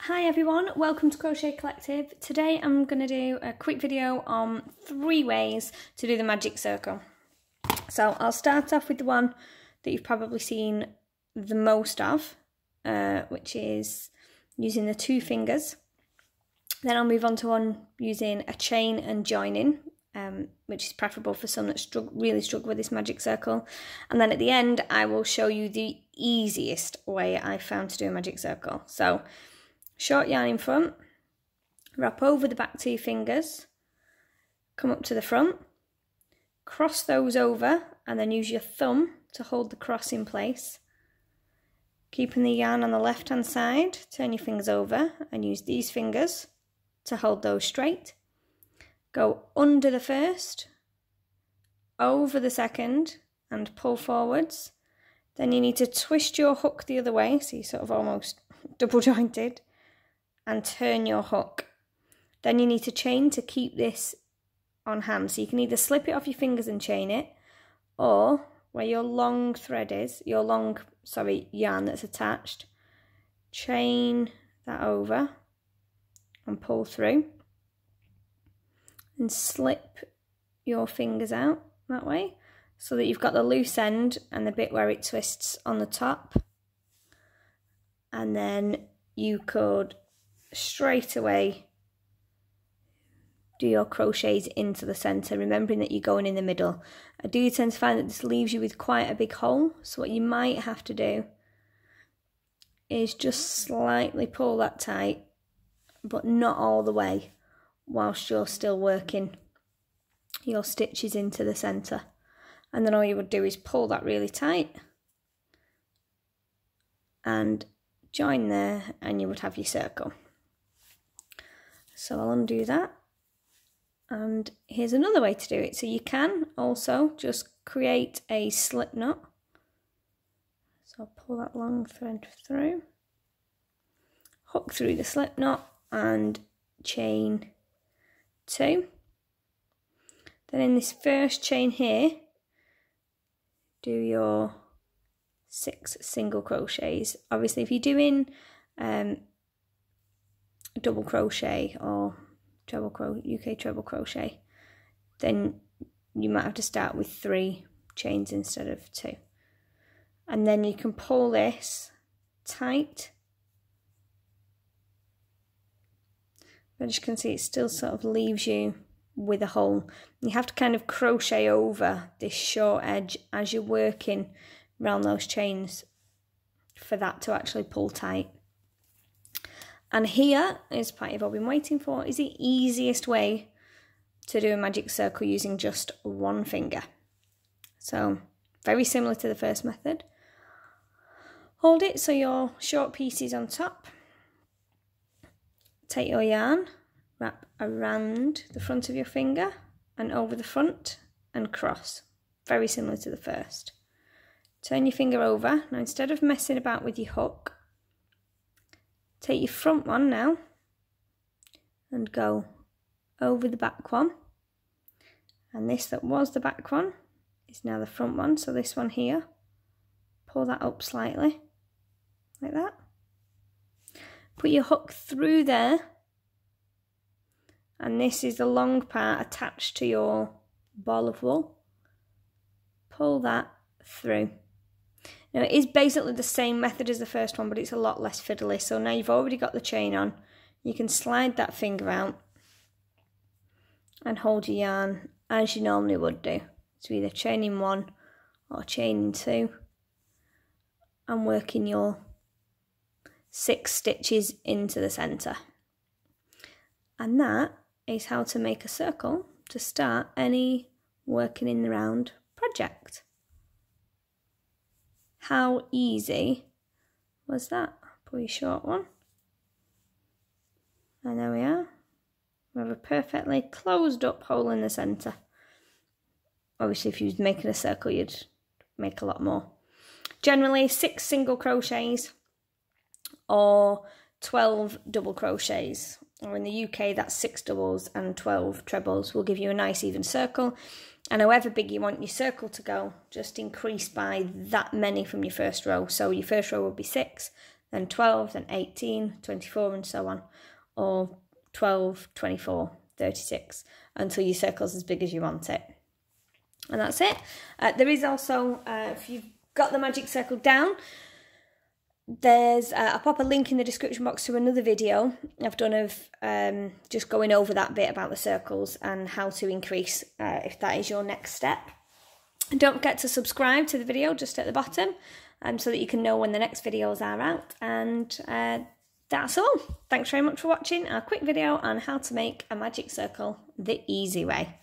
Hi everyone, welcome to Crochet Collective. Today I'm going to do a quick video on 3 ways to do the magic circle. So I'll start off with the one that you've probably seen the most of, which is using the 2 fingers. Then I'll move on to one using a chain and joining, which is preferable for some that really struggle with this magic circle. And then at the end I will show you the easiest way I found to do a magic circle. So short yarn in front, wrap over the back 2 fingers, come up to the front, cross those over and then use your thumb to hold the cross in place. Keeping the yarn on the left hand side, turn your fingers over and use these fingers to hold those straight. Go under the first, over the second and pull forwards. Then you need to twist your hook the other way, so you're sort of almost double jointed, and turn your hook. Then you need to chain to keep this on hand. So you can either slip it off your fingers and chain it, or where your long thread is, yarn that's attached, chain that over and pull through and slip your fingers out that way so that you've got the loose end and the bit where it twists on the top. And then you could straight away do your crochets into the centre, remembering that you're going in the middle. I do tend to find that this leaves you with quite a big hole, so what you might have to do is just slightly pull that tight, but not all the way, whilst you're still working your stitches into the centre. And then all you would do is pull that really tight and join there, and you would have your circle. So I'll undo that, and here's another way to do it. So you can also just create a slip knot. So I'll pull that long thread through, hook through the slip knot and chain 2. Then in this first chain here, do your 6 single crochets. Obviously if you're doing double crochet or UK treble crochet, then you might have to start with 3 chains instead of 2. And then you can pull this tight. But as you can see, it still sort of leaves you with a hole. You have to kind of crochet over this short edge as you're working around those chains for that to actually pull tight. And here is part you've all been waiting for, is the easiest way to do a magic circle using just 1 finger. So very similar to the first method. Hold it so your short piece is on top. Take your yarn, wrap around the front of your finger and over the front and cross. Very similar to the first. Turn your finger over. Now instead of messing about with your hook, take your front one now and go over the back one. And this that was the back one is now the front one. So this one here, pull that up slightly, like that. Put your hook through there. And this is the long part attached to your ball of wool. Pull that through. Now it is basically the same method as the first one, but it's a lot less fiddly. So now you've already got the chain on, you can slide that finger out and hold your yarn as you normally would do. So either chaining 1 or chaining 2 and working your 6 stitches into the centre. And that is how to make a circle to start any working in the round project. How easy was that? Pull your short one. And there we are. We have a perfectly closed up hole in the centre. Obviously if you was making a circle you'd make a lot more. Generally 6 single crochets or 12 double crochets. Or in the UK that's 6 doubles and 12 trebles will give you a nice even circle. And however big you want your circle to go, just increase by that many from your first row. So your first row will be 6, then 12, then 18, 24 and so on, or 12, 24, 36 until your circle's as big as you want it. And that's it. There is also, if you've got the magic circle down, there's I'll pop a link in the description box to another video I've done of just going over that bit about the circles and how to increase if that is your next step. And don't forget to subscribe to the video just at the bottom so that you can know when the next videos are out. And that's all. Thanks very much for watching our quick video on how to make a magic circle the easy way.